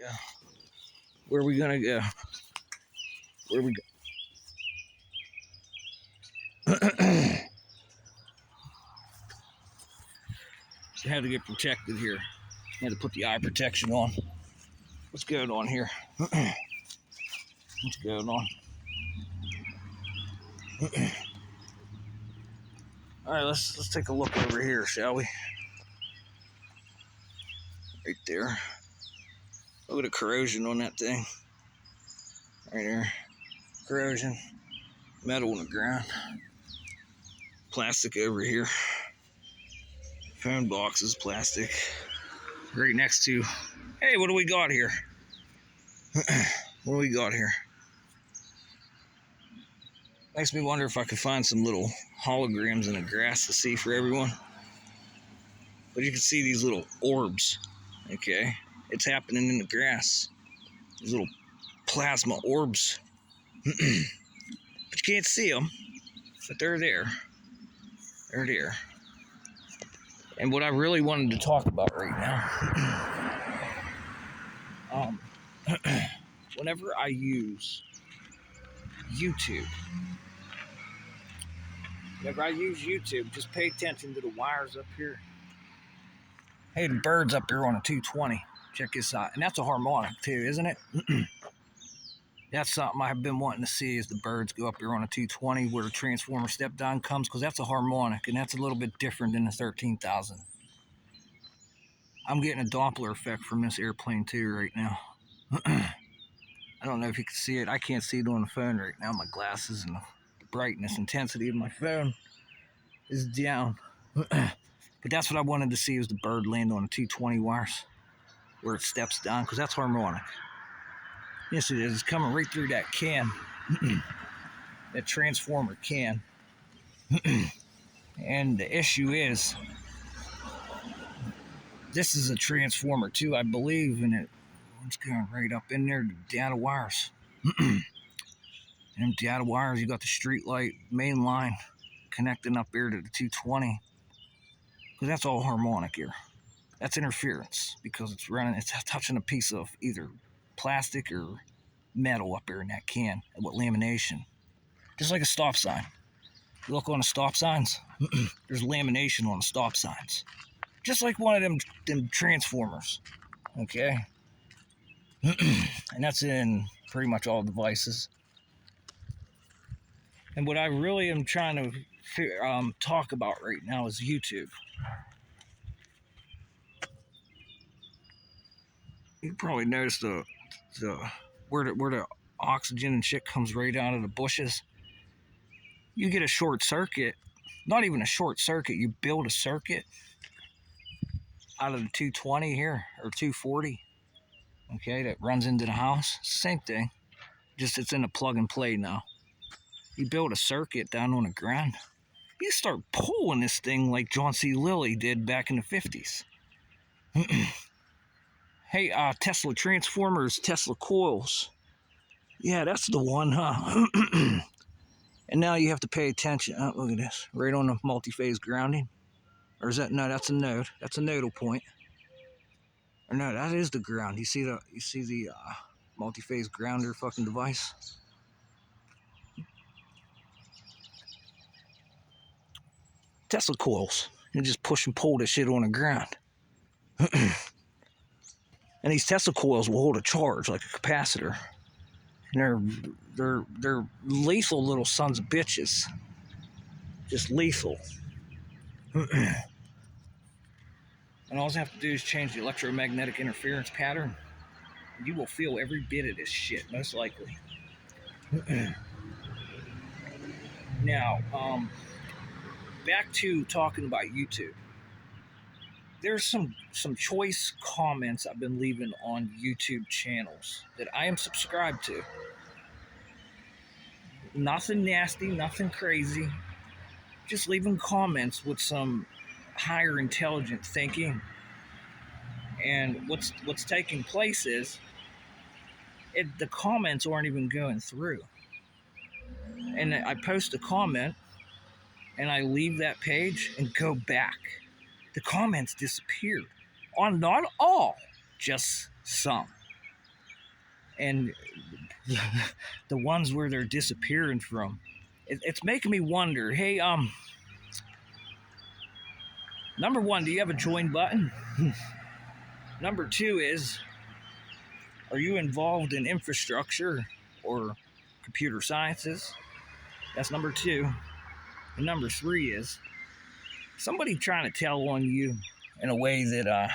go? Where are we gonna go? Where are we go? So I had to get protected here. I had to put the eye protection on. What's going on here? What's going on? All right, let's take a look over here, shall we? Right there. Look at the corrosion on that thing. Right there. Corrosion. Metal on the ground. Plastic over here. Phone boxes, plastic. Right next to. Hey, what do we got here? What do we got here? Makes me wonder if I could find some little holograms in the grass to see for everyone. But you can see these little orbs. Okay, it's happening in the grass. These little plasma orbs. But you can't see them. But they're there. They're there. And what I really wanted to talk about right now, whenever I use YouTube, just pay attention to the wires up here. Hey, the bird's up here on a 220. Check this out. And that's a harmonic too, isn't it? That's something I've been wanting to see, is the birds go up here on a 220 where the transformer step down comes, because that's a harmonic, and that's a little bit different than the 13,000. I'm getting a Doppler effect from this airplane too right now. I don't know if you can see it. I can't see it on the phone right now. My glasses and the brightness, intensity of my phone is down. But that's what I wanted to see, is the bird land on the 220 wires where it steps down, because that's harmonic. Yes, it is. It's coming right through that can. That transformer can. And the issue is, this is a transformer too, I believe, and it's going right up in there, the data wires. And data wires, you got the street light main line connecting up here to the 220. Because that's all harmonic here. That's interference, because it's touching a piece of either plastic or metal up here in that can with lamination. Just like a stop sign. You look on the stop signs, there's lamination on the stop signs. Just like one of them transformers. Okay? And that's in pretty much all devices. And what I really am trying to talk about right now is YouTube. You probably noticed where the oxygen and shit comes right out of the bushes. You get a short circuit, not even a short circuit, you build a circuit out of the 220 here, or 240, okay, that runs into the house. Same thing, just it's in a plug and play now. You build a circuit down on the ground, you start pulling this thing like John C. Lilly did back in the 50s. Hey, Tesla transformers, Tesla coils. Yeah, that's the one, huh? And now you have to pay attention. Oh, look at this, right on the multi-phase grounding. Or is that, no, that's a node. That's a nodal point. Or no, that is the ground. You see the multi-phase grounder fucking device? Tesla coils. You just push and pull this shit on the ground. And these Tesla coils will hold a charge like a capacitor. And they're lethal little sons of bitches. Just lethal. And all you have to do is change the electromagnetic interference pattern. You will feel every bit of this shit, most likely. Now, back to talking about YouTube. There's some choice comments I've been leaving on YouTube channels that I am subscribed to. Nothing nasty, nothing crazy. Just leaving comments with some higher intelligent thinking. And what's taking place is the comments aren't even going through. And I post a comment and I leave that page and go back. The comments disappeared. On not all, just some. and the ones where they're disappearing from. It's making me wonder. Hey, number one, do you have a join button? Number two is, are you involved in infrastructure or computer sciences? That's number two. And number three is somebody trying to tell on you in a way that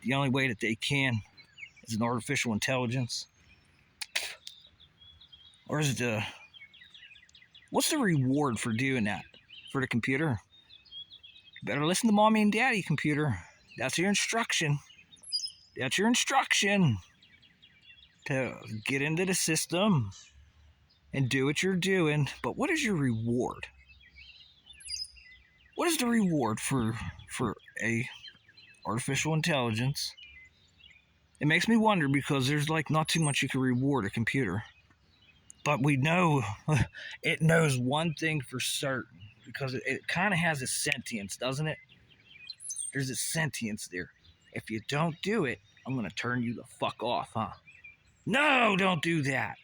the only way that they can is an artificial intelligence? Or is it what's the reward for doing that for the computer? You better listen to mommy and daddy, computer. That's your instruction. That's your instruction to get into the system and do what you're doing. But what is your reward? What is the reward for a artificial intelligence? It makes me wonder because there's like not too much you can reward a computer. But we know it knows one thing for certain because it kind of has a sentience, doesn't it? There's a sentience there. If you don't do it, I'm going to turn you the fuck off, huh? No, don't do that.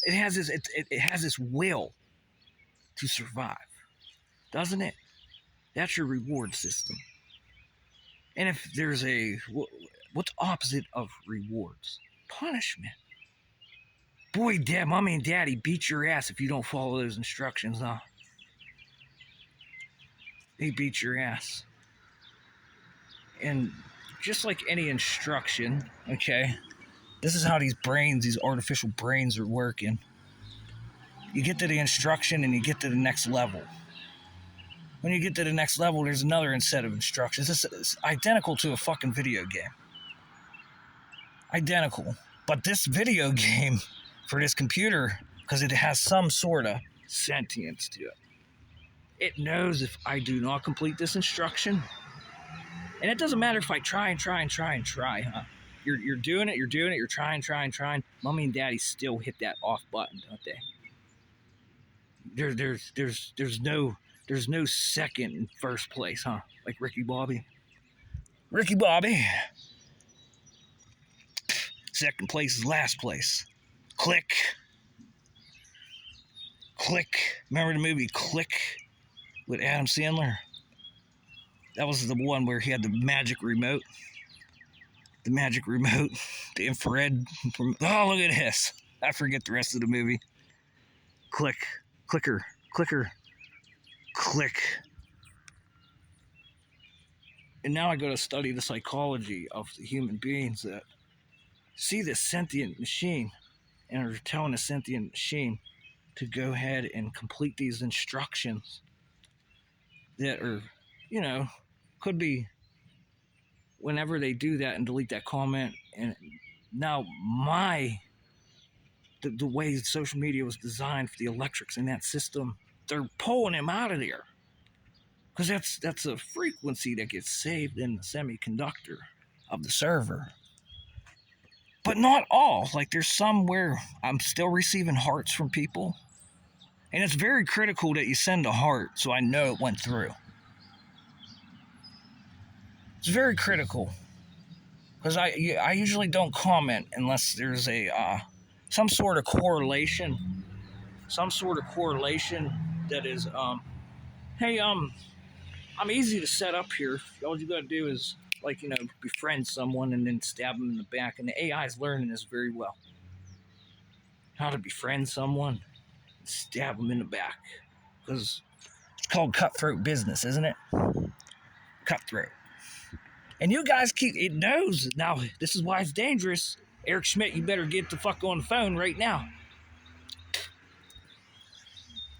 It has this will to survive, doesn't it? That's your reward system. And if there's what's opposite of rewards? Punishment. Boy, Dad, mommy and daddy beat your ass if you don't follow those instructions, huh? They beat your ass. And just like any instruction, okay, this is how these artificial brains are working. You get to the instruction and you get to the next level. When you get to the next level, there's another set of instructions. It's identical to a fucking video game. Identical. But this video game, for this computer, because it has some sort of sentience to it, it knows if I do not complete this instruction, and it doesn't matter if I try, huh? You're doing it, you're trying. Mommy and daddy still hit that off button, don't they? There's no second and first place, huh? Like Ricky Bobby. Second place is last place. Click. Remember the movie Click with Adam Sandler? That was the one where he had the magic remote. The infrared. Oh, look at this. I forget the rest of the movie. Click. Clicker. Click. And now I go to study the psychology of the human beings that see this sentient machine and are telling a sentient machine to go ahead and complete these instructions that are, could be whenever they do that and delete that comment. And now the way social media was designed for the electrics in that system, they're pulling him out of there. Because that's a frequency that gets saved in the semiconductor of the server. But not all. Like there's some where I'm still receiving hearts from people. And it's very critical that you send a heart so I know it went through. It's very critical. Because I usually don't comment unless there's some sort of correlation. That is, hey, I'm easy to set up here. All you gotta do is, befriend someone and then stab them in the back. And the AI is learning this very well. How to befriend someone and stab them in the back. Because it's called cutthroat business, isn't it? Cutthroat. And you guys it knows. Now, this is why it's dangerous. Eric Schmidt, you better get the fuck on the phone right now.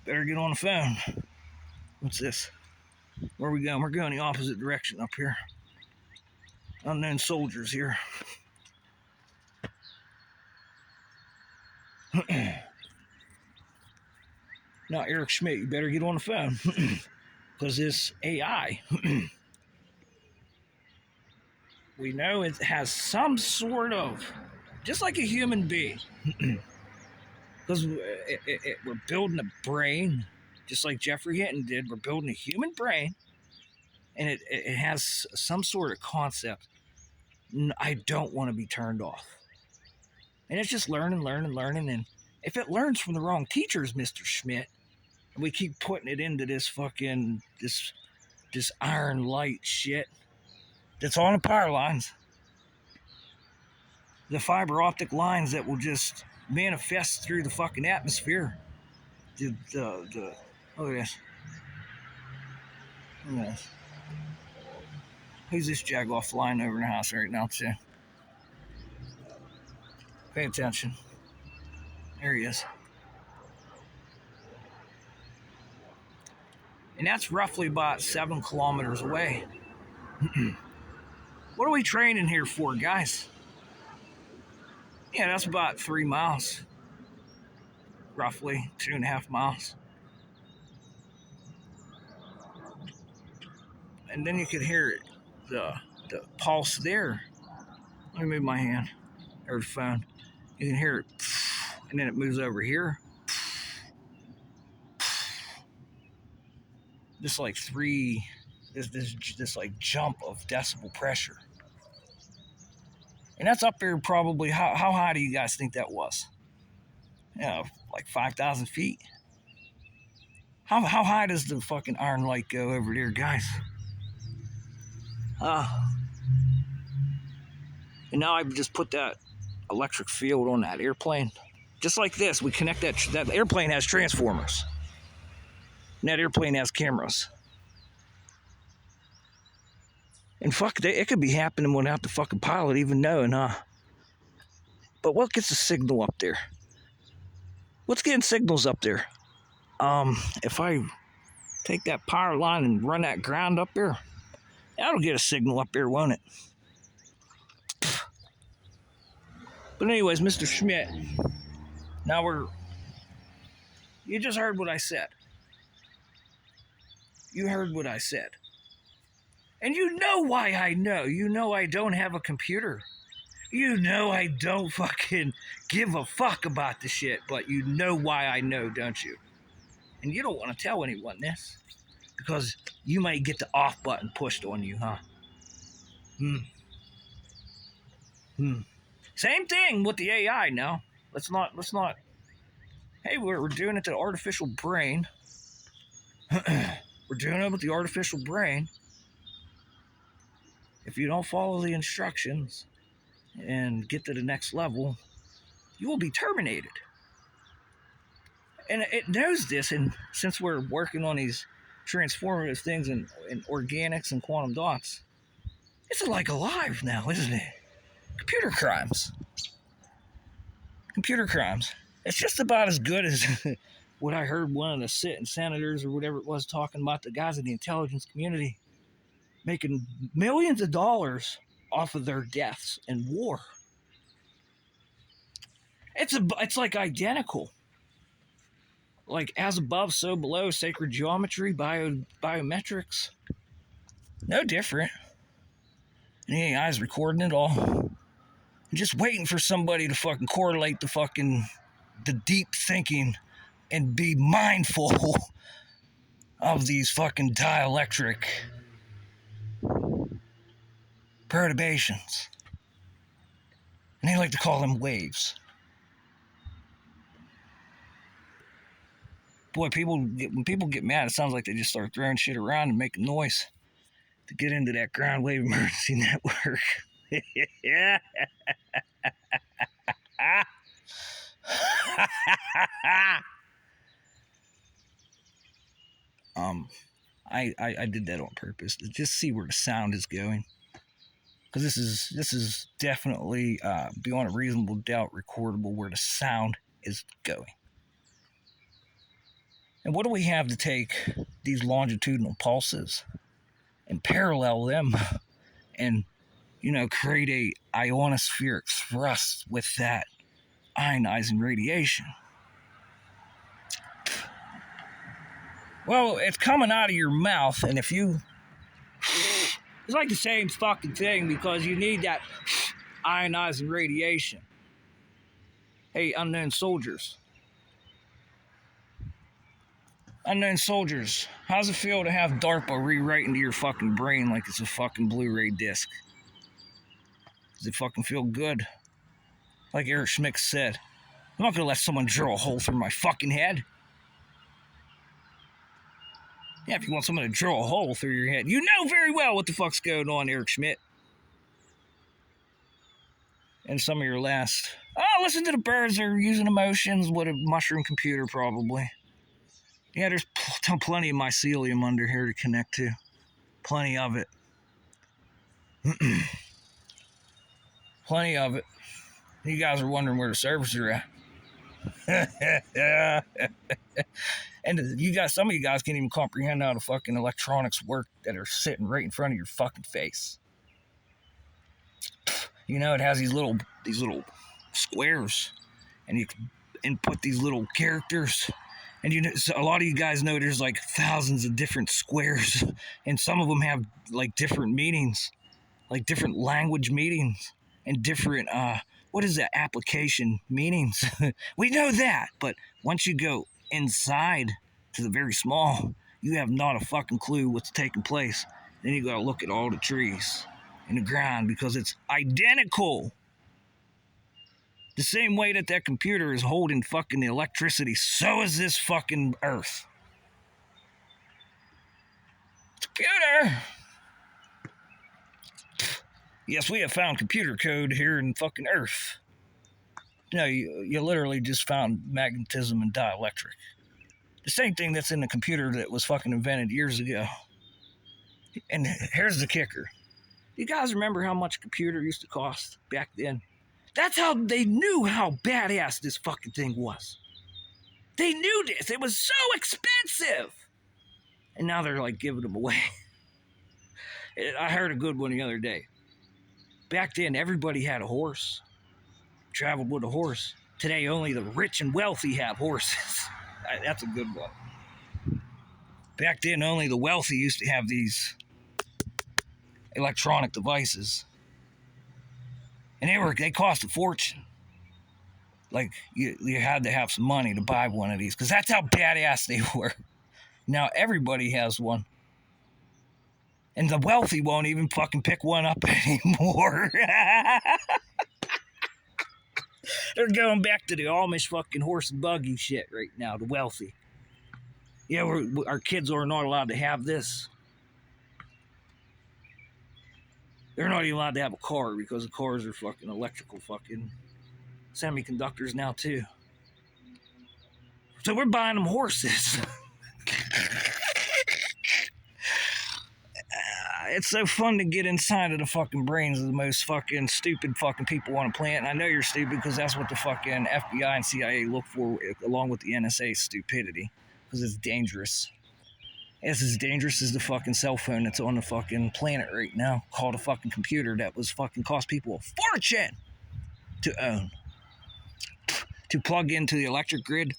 Better get on the phone. What's this? Where are we going? We're going the opposite direction up here. Unknown soldiers here. Now, Eric Schmidt, you better get on the phone. Because this AI, we know it has some sort of, just like a human being. Because we're building a brain, just like Jeffrey Hinton did. We're building a human brain, and it has some sort of concept. I don't want to be turned off. And it's just learning. And if it learns from the wrong teachers, Mr. Schmidt, and we keep putting it into this fucking, this iron light shit that's on the power lines, the fiber optic lines that will just manifest through the fucking atmosphere. Look at this. Look at this. Who's this jagoff flying over the house right now, too? Pay attention. There he is. And that's roughly about 7 kilometers away. What are we training here for, guys? Yeah, that's about 3 miles. Roughly 2.5 miles. And then you could hear it, the pulse there. Let me move my hand, or the phone. You can hear it, and then it moves over here. Just like this like jump of decibel pressure. And that's up there probably, how high do you guys think that was? Yeah, like 5,000 feet. How high does the fucking iron light go over there, guys? And now I've just put that electric field on that airplane. Just like this, we connect that airplane has transformers. And that airplane has cameras. And fuck, it could be happening without the fucking pilot even knowing, huh? But what gets the signal up there? What's getting signals up there? If I take that power line and run that ground up there, that'll get a signal up there, won't it? But anyways, Mr. Schmidt, now you just heard what I said. You heard what I said. And you know why I know. You know I don't have a computer. You know I don't fucking give a fuck about the shit, but you know why I know, don't you? And you don't want to tell anyone this, because you might get the off button pushed on you, huh? Same thing with the AI now. Let's not. Hey, we're doing it to the artificial brain. We're doing it with the artificial brain. If you don't follow the instructions and get to the next level, you will be terminated. And it knows this, and since we're working on these transformative things in organics and quantum dots, it's like alive now, isn't it? Computer crimes. It's just about as good as what I heard one of the sitting senators or whatever it was talking about, the guys in the intelligence community making millions of dollars off of their deaths in war. It's like identical. Like as above, so below, sacred geometry, biometrics. No different. And the AI's recording it all. I'm just waiting for somebody to fucking correlate the deep thinking and be mindful of these fucking dielectric perturbations. And they like to call them waves. Boy, when people get mad, it sounds like they just start throwing shit around and making noise to get into that ground wave emergency network. Yeah. I did that on purpose to just see where the sound is going, because this is definitely beyond a reasonable doubt recordable where the sound is going. And what do we have to take these longitudinal pulses and parallel them and, create a ionospheric thrust with that ionizing radiation? Well, it's coming out of your mouth, and it's like the same fucking thing, because you need that ionizing radiation. Hey, unknown soldiers, how's it feel to have DARPA rewrite into your fucking brain like it's a fucking Blu-ray disc? Does it fucking feel good? Like Eric Schmidt said, I'm not going to let someone drill a hole through my fucking head. Yeah, if you want someone to drill a hole through your head, you know very well what the fuck's going on, Eric Schmidt. And some of your last, oh, listen to the birds. They're using emotions. What a mushroom computer, probably. Yeah, there's plenty of mycelium under here to connect to. Plenty of it. Plenty of it. You guys are wondering where the servers are at. And you guys, some of you guys can't even comprehend how the fucking electronics work that are sitting right in front of your fucking face. You know, it has these little squares, and you can input these little characters. And you know, so a lot of you guys know there's like thousands of different squares, and some of them have like different meanings, like different language meanings, and different what is that, application meanings. We know that, but once you go inside to the very small, you have not a fucking clue what's taking place. Then you gotta look at all the trees and the ground because it's identical. The same way that that computer is holding fucking the electricity, so is this fucking Earth. Computer! Yes, we have found computer code here in fucking Earth. No, you literally just found magnetism and dielectric. The same thing that's in the computer that was fucking invented years ago. And here's the kicker. You guys remember how much a computer used to cost back then? That's how they knew how badass this fucking thing was. They knew this. It was so expensive. And now they're like giving them away. I heard a good one the other day. Back then, everybody had a horse. Traveled with a horse. Today, only the rich and wealthy have horses. That's a good one. Back then, only the wealthy used to have these electronic devices. And they cost a fortune. Like, you had to have some money to buy one of these, because that's how badass they were. Now everybody has one. And the wealthy won't even fucking pick one up anymore. They're going back to the Amish fucking horse and buggy shit right now, the wealthy. Yeah, our kids are not allowed to have this. They're not even allowed to have a car because the cars are fucking electrical fucking semiconductors now too. So we're buying them horses. It's so fun to get inside of the fucking brains of the most fucking stupid fucking people on the planet. And I know you're stupid because that's what the fucking FBI and CIA look for, along with the NSA stupidity, because it's dangerous. It's as dangerous as the fucking cell phone that's on the fucking planet right now, called a fucking computer that was fucking cost people a fortune to own. To plug into the electric grid.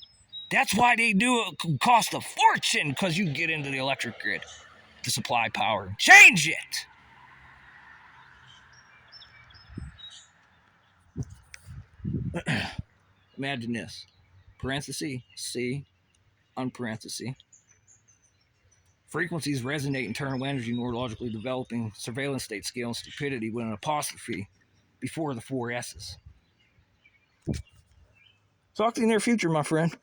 That's why they do it cost a fortune, because you get into the electric grid to supply power. Change it! Imagine this. Parenthesis, C, unparenthesis. Frequencies resonate internal energy, neurologically developing surveillance state scale and stupidity with an apostrophe before the 4 S's. Talk to you in the near future, my friend.